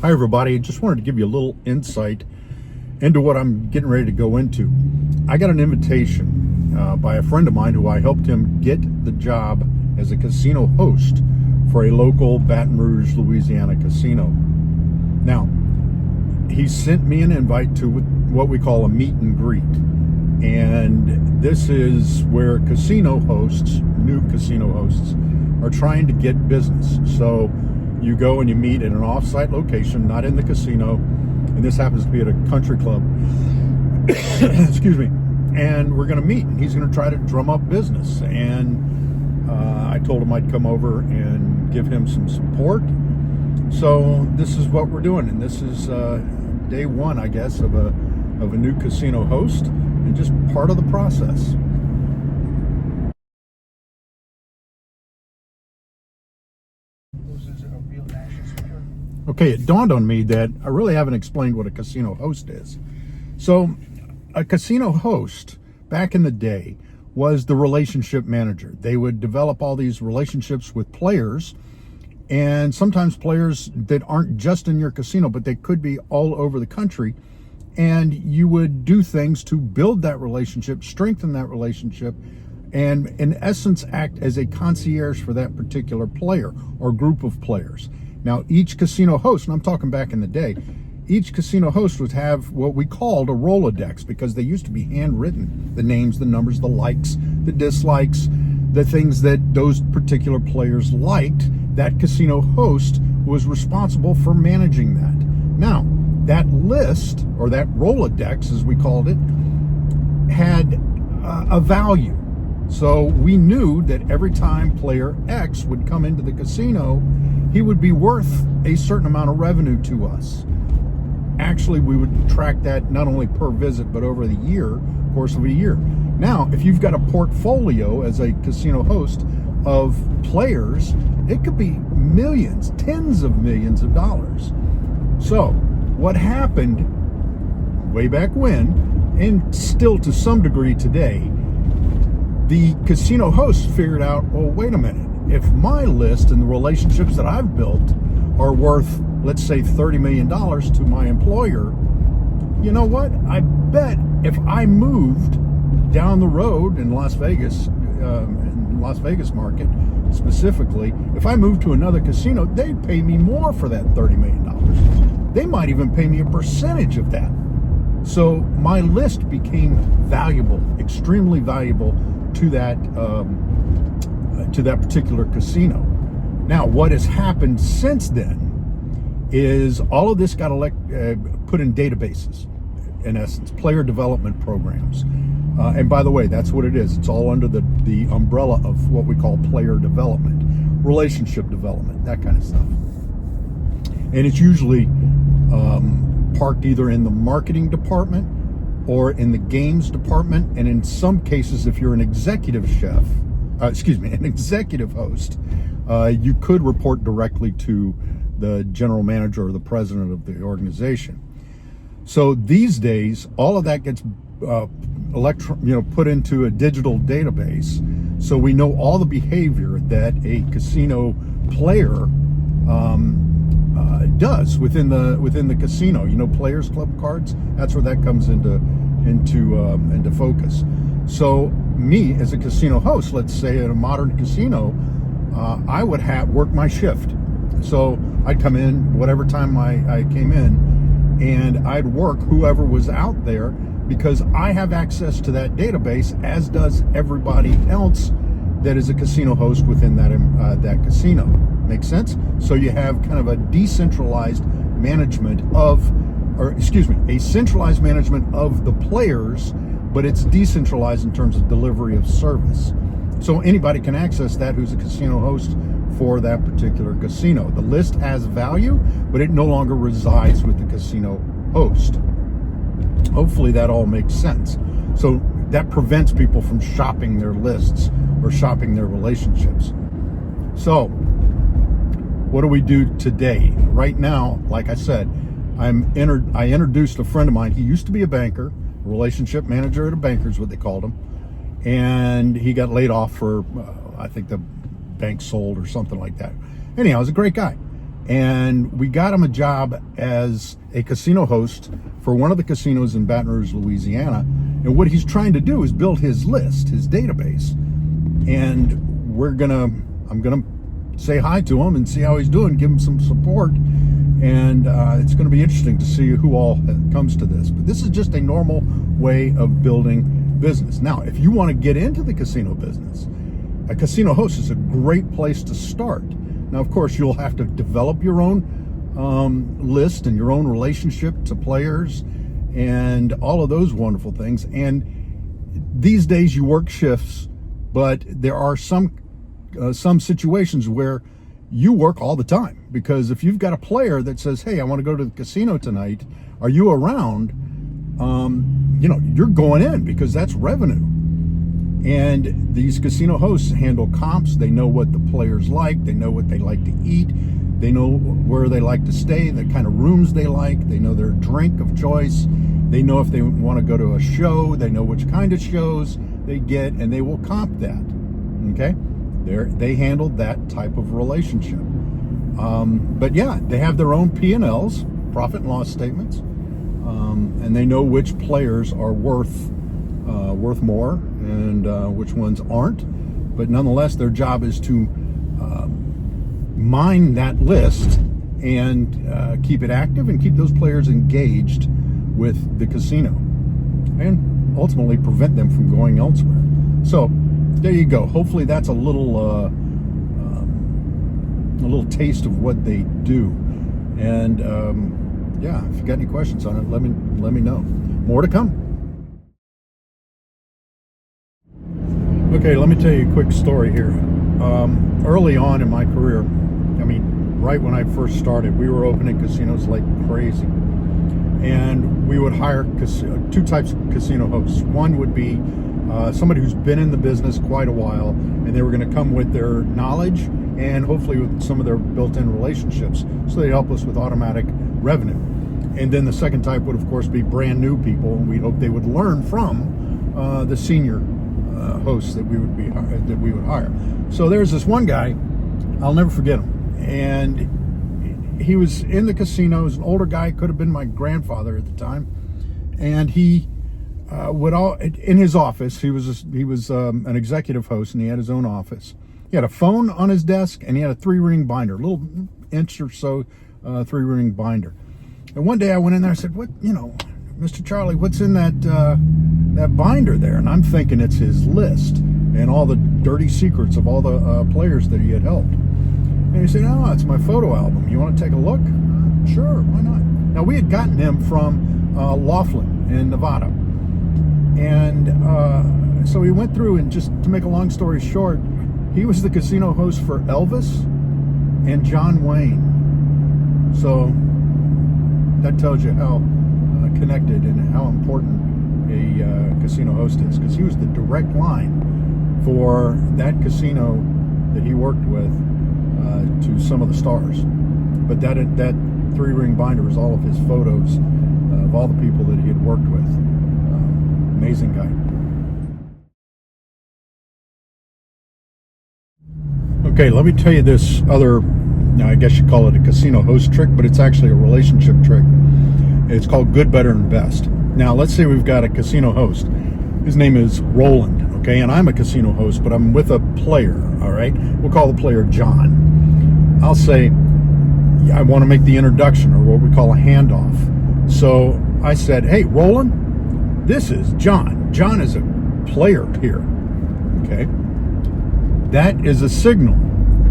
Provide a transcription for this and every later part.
Hi, everybody. Just wanted to give you a little insight into what I'm getting ready to go into. I got an invitation by a friend of mine who I helped him get the job as a casino host for a local Baton Rouge, Louisiana casino. Now, he sent me an invite to what we call a meet and greet. And this is where casino hosts, new casino hosts, are trying to get business. So you go and you meet at an off-site location, not in the casino, and this happens to be at a country club. Excuse me. And we're going to meet, and he's going to try to drum up business. And I told him I'd come over and give him some support. So this is what we're doing, and this is day one, I guess, of a new casino host, and just part of the process. Okay, it dawned on me that I really haven't explained what a casino host is. So a casino host back in the day was the relationship manager. They would develop all these relationships with players, and sometimes players that aren't just in your casino, but they could be all over the country. And you would do things to build that relationship, strengthen that relationship, and in essence act as a concierge for that particular player or group of players. Now, each casino host, and I'm talking back in the day, each casino host would have what we called a Rolodex, because they used to be handwritten. The names, the numbers, the likes, the dislikes, the things that those particular players liked. That casino host was responsible for managing that. Now, that list, or that Rolodex as we called it, had a value. So we knew that every time player X would come into the casino, he would be worth a certain amount of revenue to us. Actually, we would track that not only per visit, but over the course of a year. Now, if you've got a portfolio as a casino host of players, it could be millions, tens of millions of dollars. So what happened way back when, and still to some degree today, the casino hosts figured out, well, wait a minute, if my list and the relationships that I've built are worth, let's say, $30 million to my employer, you know what? I bet if I moved down the road in Las Vegas, in Las Vegas market specifically, if I moved to another casino, they'd pay me more for that $30 million. They might even pay me a percentage of that. So my list became valuable, extremely valuable to that particular casino. Now, what has happened since then is all of this got put in databases, in essence, player development programs. And by the way, that's what it is. It's all under the umbrella of what we call player development, relationship development, that kind of stuff. And it's usually parked either in the marketing department or in the games department. And in some cases, if you're an executive an executive host, you could report directly to the general manager or the president of the organization. So these days, all of that gets put into a digital database, so we know all the behavior that a casino player does within the casino. You know, players club cards. That's where that comes into focus. So me as a casino host, let's say at a modern casino, I would work my shift. So I'd come in whatever time I came in, and I'd work whoever was out there, because I have access to that database, as does everybody else that is a casino host within that casino. Make sense? So you have kind of a decentralized management a centralized management of the players, but it's decentralized in terms of delivery of service. So anybody can access that who's a casino host for that particular casino. The list has value, but it no longer resides with the casino host. Hopefully that all makes sense. So that prevents people from shopping their lists or shopping their relationships. So what do we do today? Right now, like I said, I introduced a friend of mine. He used to be a banker, relationship manager at a banker is what they called him. And he got laid off for, I think the bank sold or something like that. Anyhow, he was a great guy. And we got him a job as a casino host for one of the casinos in Baton Rouge, Louisiana. And what he's trying to do is build his list, his database. And I'm gonna say hi to him and see how he's doing, give him some support. And it's going to be interesting to see who all comes to this. But this is just a normal way of building business. Now, if you want to get into the casino business, a casino host is a great place to start. Now, of course, you'll have to develop your own list and your own relationship to players and all of those wonderful things. And these days you work shifts, but there are some situations where you work all the time, because if you've got a player that says, hey, I want to go to the casino tonight, are you around? You're going in, because that's revenue. And these casino hosts handle comps. They know what the players like. They know what they like to eat. They know where they like to stay, the kind of rooms they like. They know their drink of choice. They know if they want to go to a show. They know which kind of shows they get, and they will comp that. Okay? They handle that type of relationship. But yeah, they have their own P&Ls, profit and loss statements, and they know which players are worth more and which ones aren't. But nonetheless, their job is to mine that list and keep it active and keep those players engaged with the casino, and ultimately prevent them from going elsewhere. So there you go. Hopefully that's a little taste of what they do. And yeah, if you got any questions on it, let me know. More to come. Okay, let me tell you a quick story here. Early on in my career, right when I first started, we were opening casinos like crazy. And we would hire two types of casino hosts. One would be somebody who's been in the business quite a while, and they were going to come with their knowledge and hopefully with some of their built-in relationships, so they help us with automatic revenue. And then the second type would, of course, be brand new people, and we'd hope they would learn from the senior hosts that we would hire. So there's this one guy, I'll never forget him, and he was in the casinos, an older guy, could have been my grandfather at the time, and he in his office, he was an executive host, and he had his own office. He had a phone on his desk, and he had a 3-ring binder, a little inch or so 3-ring binder. And one day I went in there, I said, "What, Mr. Charlie, what's in that binder there?" And I'm thinking it's his list and all the dirty secrets of all the players that he had helped. And he said, "Oh, it's my photo album. You want to take a look?" Sure, why not? Now, we had gotten him from Laughlin in Nevada. And so we went through, and just to make a long story short, he was the casino host for Elvis and John Wayne. So that tells you how connected and how important a casino host is, because he was the direct line for that casino that he worked with to some of the stars. But that 3-ring binder was all of his photos of all the people that he had worked with. Amazing guy. Okay, let me tell you this other, now I guess you call it a casino host trick, but it's actually a relationship trick. It's called good, better, and best. Now, let's say we've got a casino host. His name is Roland, okay? And I'm a casino host, but I'm with a player, all right? We'll call the player John. I'll say, I want to make the introduction, or what we call a handoff. So I said, "Hey, Roland, this is John. John is a player here," okay? That is a signal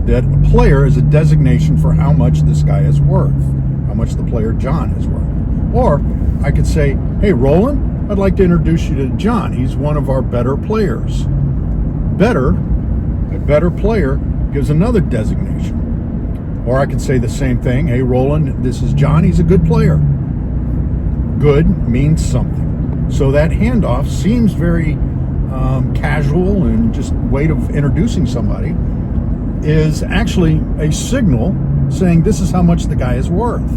that a player is a designation for how much this guy is worth, how much the player John is worth. Or I could say, "Hey, Roland, I'd like to introduce you to John. He's one of our better players." A better player gives another designation. Or I could say the same thing. "Hey, Roland, this is John. He's a good player." Good means something. So that handoff seems very casual and just way of introducing somebody, is actually a signal saying this is how much the guy is worth.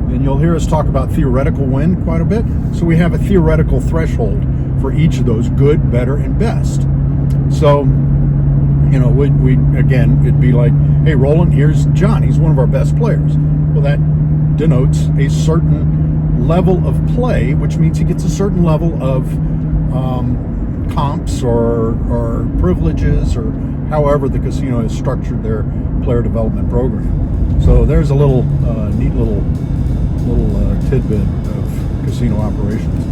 And you'll hear us talk about theoretical win quite a bit. So we have a theoretical threshold for each of those: good, better, and best. So You know, we again, it'd be like, hey, Roland, here's John. He's one of our best players. Well, that denotes a certain level of play, which means he gets a certain level of comps or privileges, or however the casino has structured their player development program. So there's a little neat little tidbit of casino operations.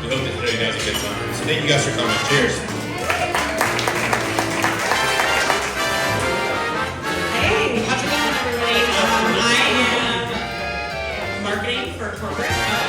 We hope that you guys have a good time. So thank you guys for coming. Cheers. Hey, how's it going, everybody? I am marketing for corporate.